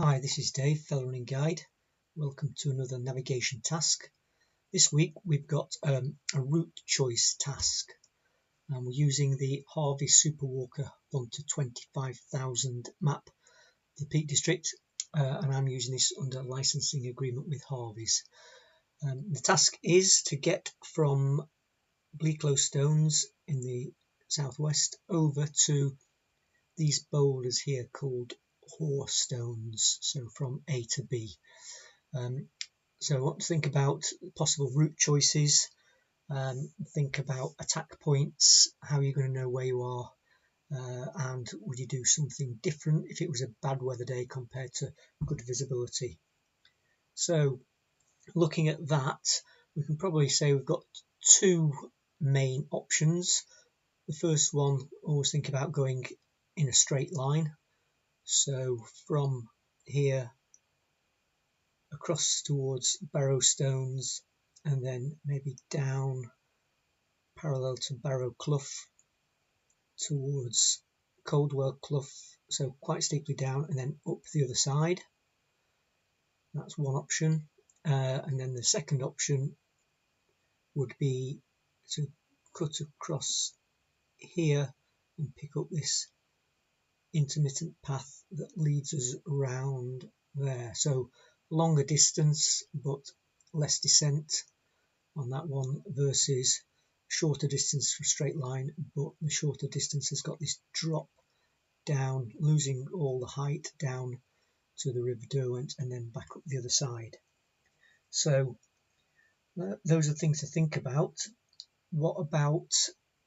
Hi, this is Dave, Fell Running Guide. Welcome to another navigation task. This week we've got a route choice task, and we're using the Harvey Superwalker 1 to 25,000 map for the Peak District, and I'm using this under licensing agreement with Harvey's. The task is to get from Bleaklow Stones in the southwest over to these boulders here called Horse Stones, so from A to B. So I want to think about possible route choices, think about attack points, how you're going to know where you are, and would you do something different if it was a bad weather day compared to good visibility. So looking at that, we can probably say we've got two main options. The first one, always think about going in a straight line. So from here across towards Barrow Stones and then maybe down parallel to Barrow Clough towards Coldwell Clough, so quite steeply down, and then up the other side. That's one option. And then the second option would be to cut across here and pick up this intermittent path that leads us around there. So longer distance but less descent on that one versus shorter distance for a straight line, but the shorter distance has got this drop down, losing all the height down to the River Derwent and then back up the other side. So those are things to think about. What about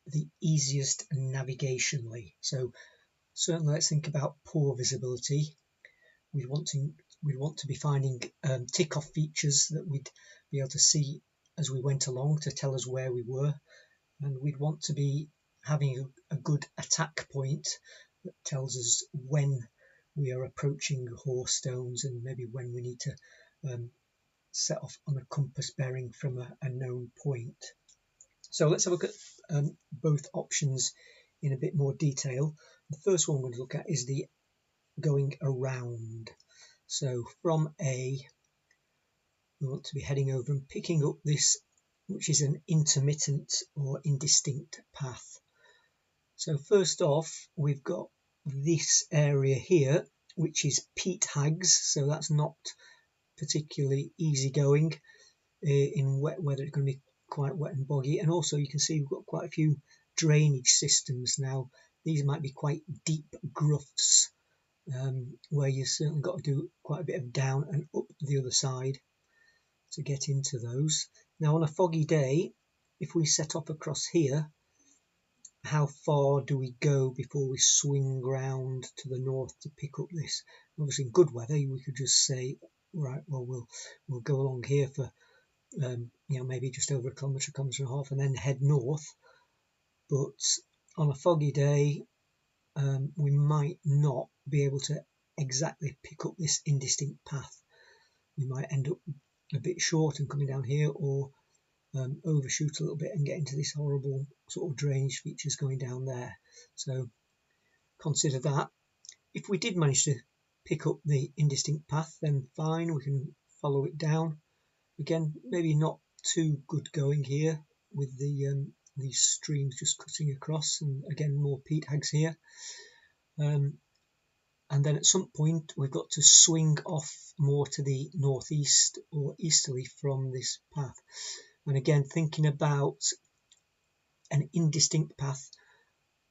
the easiest navigationally? So certainly let's think about poor visibility. We'd want to be finding tick-off features that we'd be able to see as we went along to tell us where we were, and we'd want to be having a good attack point that tells us when we are approaching Horse Stones and maybe when we need to set off on a compass bearing from a known point. So let's have a look at both options in a bit more detail. The first one we're going to look at is the going around. So from A, we want to be heading over and picking up this, which is an intermittent or indistinct path. So first off, we've got this area here, which is peat hags, so that's not particularly easy going. In wet weather it's going to be quite wet and boggy, and also you can see we've got quite a few drainage systems now. These might be quite deep groughs, where you've certainly got to do quite a bit of down and up the other side to get into those. Now on a foggy day, if we set off across here, how far do we go before we swing round to the north to pick up this? Obviously in good weather we could just say, right, well we'll go along here for maybe just over a kilometre and a half and then head north. But on a foggy day we might not be able to exactly pick up this indistinct path. We might end up a bit short and coming down here, or overshoot a little bit and get into this horrible sort of drainage features going down there. So consider that. If we did manage to pick up the indistinct path, then fine, we can follow it down. Again, maybe not too good going here with these streams just cutting across, and again more peat hags here. And then at some point we've got to swing off more to the northeast or easterly from this path. And again, thinking about an indistinct path,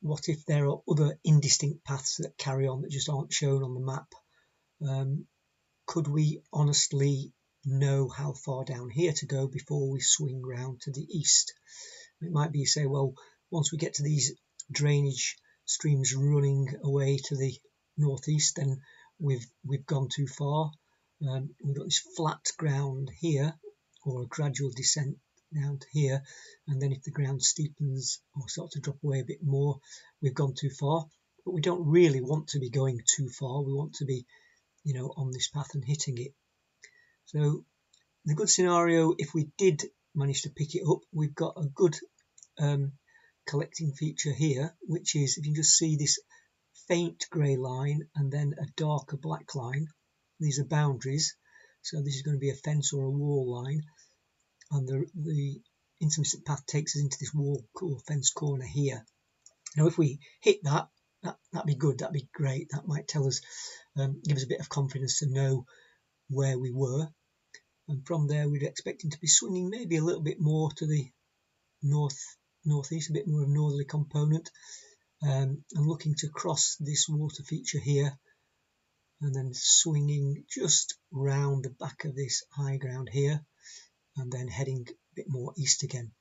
what if there are other indistinct paths that carry on that just aren't shown on the map? Could we honestly know how far down here to go before we swing round to the east? It might be, say, well, once we get to these drainage streams running away to the northeast, then we've gone too far. We've got this flat ground here, or a gradual descent down to here, and then if the ground steepens or starts to drop away a bit more, we've gone too far. But we don't really want to be going too far. We want to be, on this path and hitting it. So the good scenario, if we did manage to pick it up, we've got a good collecting feature here, which is, if you can just see this faint grey line and then a darker black line, these are boundaries. So this is going to be a fence or a wall line, and the intermittent path takes us into this wall or fence corner here. Now if we hit that, that'd be good, that'd be great. That might tell us, give us a bit of confidence to know where we were. And from there we'd expect him to be swinging maybe a little bit more to the northeast, a bit more of a northerly component, and looking to cross this water feature here, and then swinging just round the back of this high ground here, and then heading a bit more east again.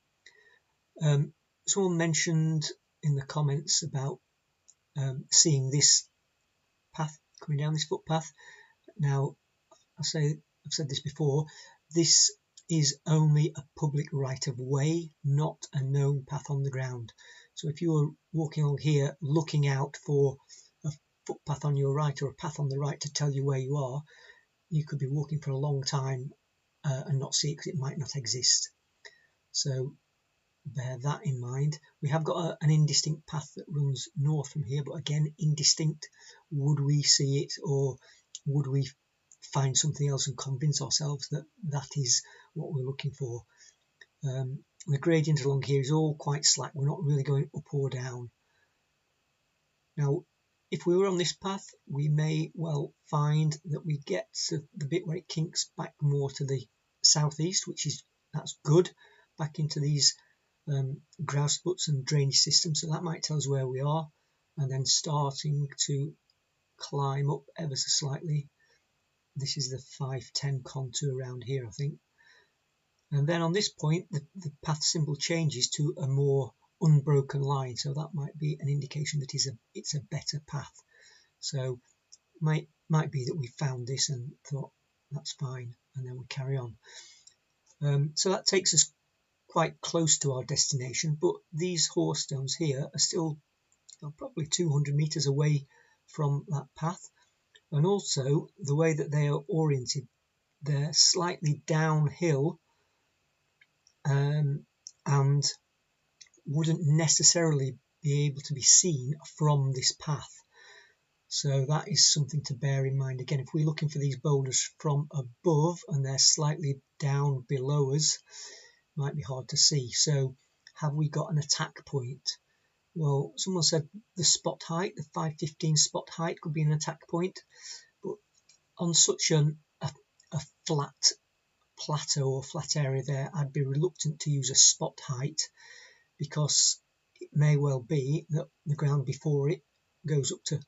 Someone mentioned in the comments about seeing this path coming down, this footpath. Now I've said this before, this is only a public right of way, not a known path on the ground. So if you were walking along here looking out for a footpath on your right or a path on the right to tell you where you are, you could be walking for a long time and not see it because it might not exist. So bear that in mind. We have got an indistinct path that runs north from here, but again, indistinct. Would we see it, or would we find something else and convince ourselves that that is what we're looking for? The gradient along here is all quite slack. We're not really going up or down. Now, if we were on this path, we may well find that we get to the bit where it kinks back more to the southeast, that's good, back into these grouse butts and drainage systems. So that might tell us where we are, and then starting to climb up ever so slightly. This is the 510 contour around here, I think. And then on this point, the path symbol changes to a more unbroken line, so that might be an indication that it's a better path. So might be that we found this and thought that's fine, and then we carry on. So that takes us quite close to our destination, but these horse stones here are still probably 200 meters away from that path, and also the way that they are oriented, they're slightly downhill, and wouldn't necessarily be able to be seen from this path. So that is something to bear in mind. Again, if we're looking for these boulders from above and they're slightly down below us, it might be hard to see. So have we got an attack point? Well, someone said the spot height, the 515 spot height could be an attack point, but on such a flat plateau or flat area there, I'd be reluctant to use a spot height, because it may well be that the ground before it goes up to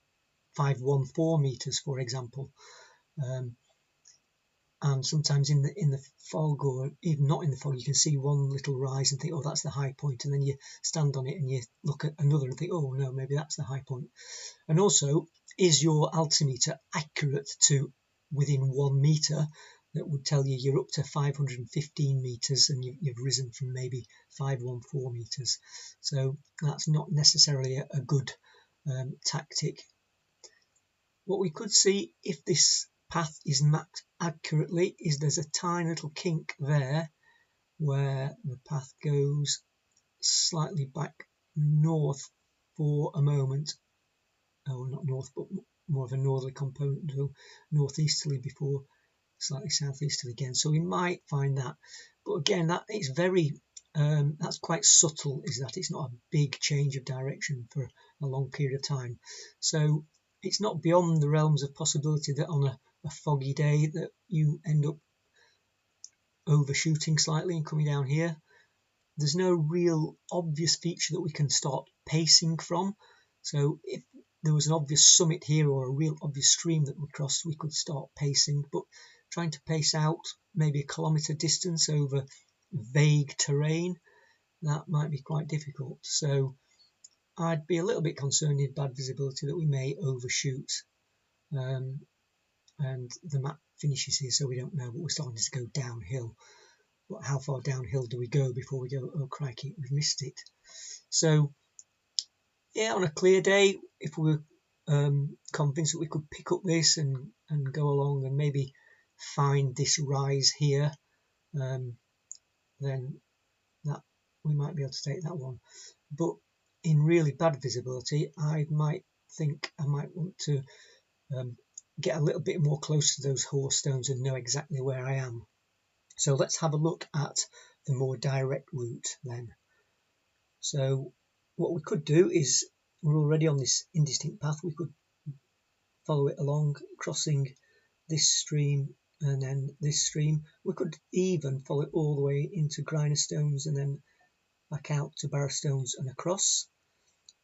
514 meters, for example, and sometimes in the fog, or even not in the fog, you can see one little rise and think, oh, that's the high point, and then you stand on it and you look at another and think, oh no, maybe that's the high point. And also, is your altimeter accurate to within 1 meter? That would tell you you're up to 515 meters and you've risen from maybe 514 meters. So that's not necessarily a good tactic. What we could see if this path is mapped accurately is there's a tiny little kink there where the path goes slightly back north for a moment. Oh, not north, but more of a northerly component, northeasterly before slightly southeasterly again. So we might find that, but again, that is very that's quite subtle, is that it's not a big change of direction for a long period of time. So it's not beyond the realms of possibility that on a foggy day that you end up overshooting slightly and coming down here. There's no real obvious feature that we can start pacing from. So if there was an obvious summit here or a real obvious stream that we crossed, we could start pacing, but trying to pace out maybe a kilometre distance over vague terrain, that might be quite difficult. So I'd be a little bit concerned in bad visibility that we may overshoot. And the map finishes here, so we don't know, but we're starting to go downhill. But how far downhill do we go before we go, oh crikey, we've missed it? So yeah, on a clear day, if we were convinced that we could pick up this and go along and maybe find this rise here, then that we might be able to take that one. But in really bad visibility, I might think I might want to get a little bit more close to those horse stones and know exactly where I am. So let's have a look at the more direct route then. So what we could do is, we're already on this indistinct path, we could follow it along, crossing this stream and then this stream. We could even follow it all the way into Griner Stones and then back out to Barrow Stones and across.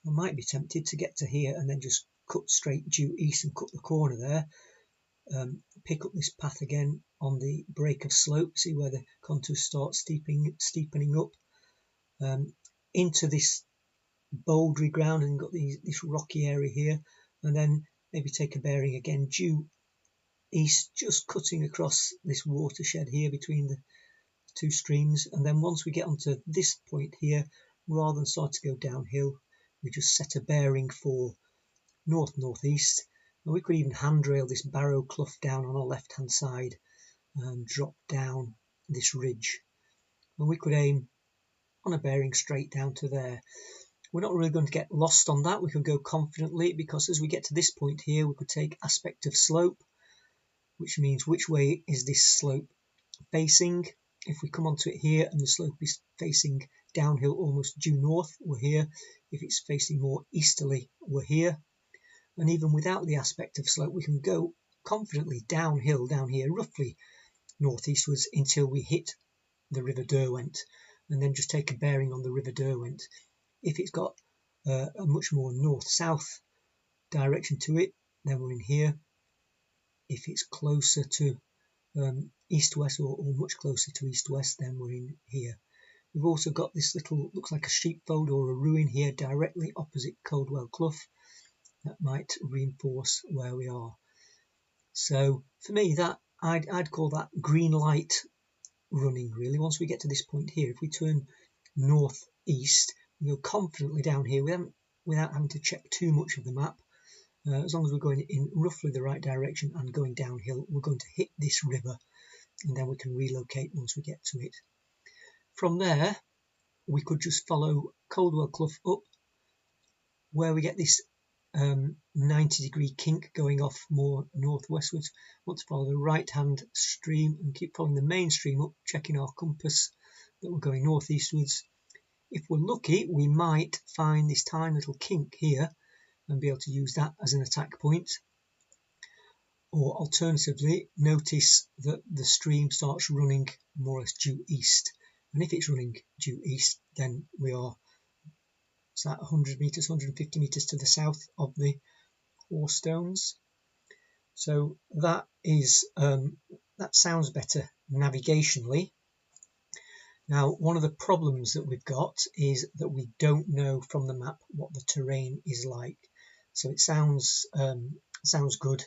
I might be tempted to get to here and then just cut straight due east and cut the corner there. Pick up this path again on the break of slope, see where the contours start steepening up into this bouldery ground, and got this rocky area here, and then maybe take a bearing again due east, just cutting across this watershed here between the two streams. And then once we get onto this point here, rather than start to go downhill, we just set a bearing for north-northeast. And we could even handrail this Barrow Clough down on our left hand side and drop down this ridge, and we could aim on a bearing straight down to there. We're not really going to get lost on that. We can go confidently, because as we get to this point here, we could take aspect of slope, which means which way is this slope facing. If we come onto it here and the slope is facing downhill almost due north, we're here. If it's facing more easterly, we're here. And even without the aspect of slope, we can go confidently downhill down here, roughly northeastwards, until we hit the River Derwent, and then just take a bearing on the River Derwent. If it's got a much more north-south direction to it, then we're in here. If it's closer to east-west, or much closer to east-west, then we're in here. We've also got this little, looks like a sheepfold or a ruin here directly opposite Coldwell Clough. That might reinforce where we are. So for me, that I'd call that green light running, really. Once we get to this point here, if we turn northeast, we go confidently down here without having to check too much of the map. As long as we're going in roughly the right direction and going downhill, we're going to hit this river, and then we can relocate once we get to it. From there, we could just follow Coldwell Clough up, where we get this 90-degree kink going off more northwestwards. Want to follow the right hand stream and keep following the main stream up, checking our compass that we're going northeastwards. If we're lucky, we might find this tiny little kink here and be able to use that as an attack point. Or alternatively, notice that the stream starts running more or less due east, and if it's running due east, then we are, is that 100 meters, 150 meters to the south of the Horse Stones. So that is that sounds better navigationally. Now, one of the problems that we've got is that we don't know from the map what the terrain is like. So it sounds good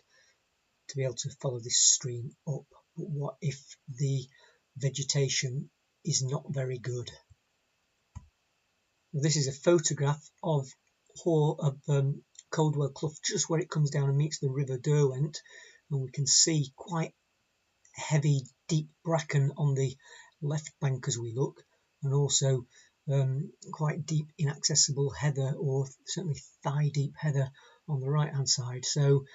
to be able to follow this stream up, but what if the vegetation is not very good? Well, this is a photograph of Coldwell Clough, just where it comes down and meets the River Derwent, and we can see quite heavy, deep bracken on the left bank as we look, and also quite deep, inaccessible heather, or certainly thigh-deep heather on the right-hand side. So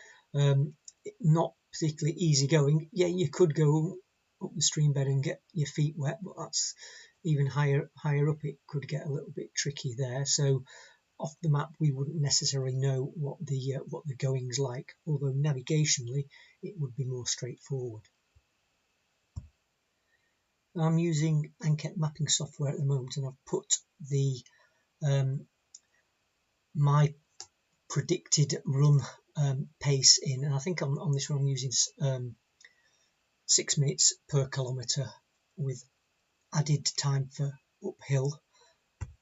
not particularly easy going. Yeah, you could go up the stream bed and get your feet wet, but that's even higher up. It could get a little bit tricky there. So off the map, we wouldn't necessarily know what the going's like, although navigationally it would be more straightforward. I'm using Anket mapping software at the moment, and I've put the my predicted run pace in, and I think on this one I'm using 6 minutes per kilometre with added time for uphill.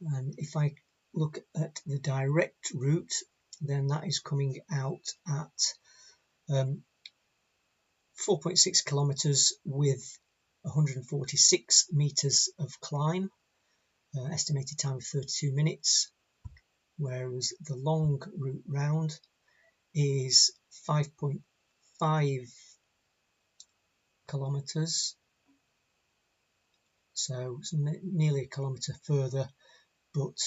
And if I look at the direct route, then that is coming out at 4.6 kilometres with 146 metres of climb, estimated time of 32 minutes, whereas the long route round is 5.5 kilometres, so it's nearly a kilometre further, but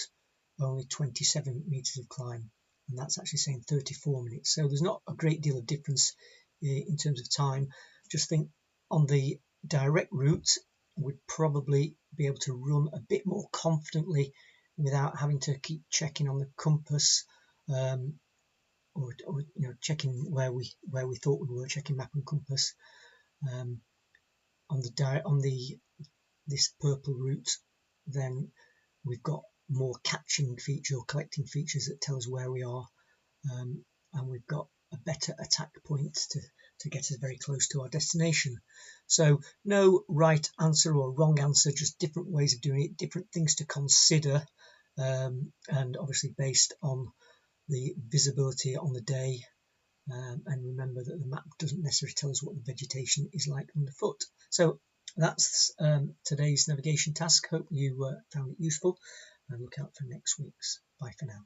only 27 metres of climb, and that's actually saying 34 minutes. So there's not a great deal of difference in terms of time. Just think on the direct route, we'd probably be able to run a bit more confidently without having to keep checking on the compass, or checking where we thought we were, checking map and compass. On this purple route, then we've got more catching features or collecting features that tell us where we are, and we've got a better attack point to get us very close to our destination. So no right answer or wrong answer, just different ways of doing it, different things to consider, and obviously based on the visibility on the day. And remember that the map doesn't necessarily tell us what the vegetation is like underfoot. So that's today's navigation task. Hope you found it useful, and look out for next week's. Bye for now.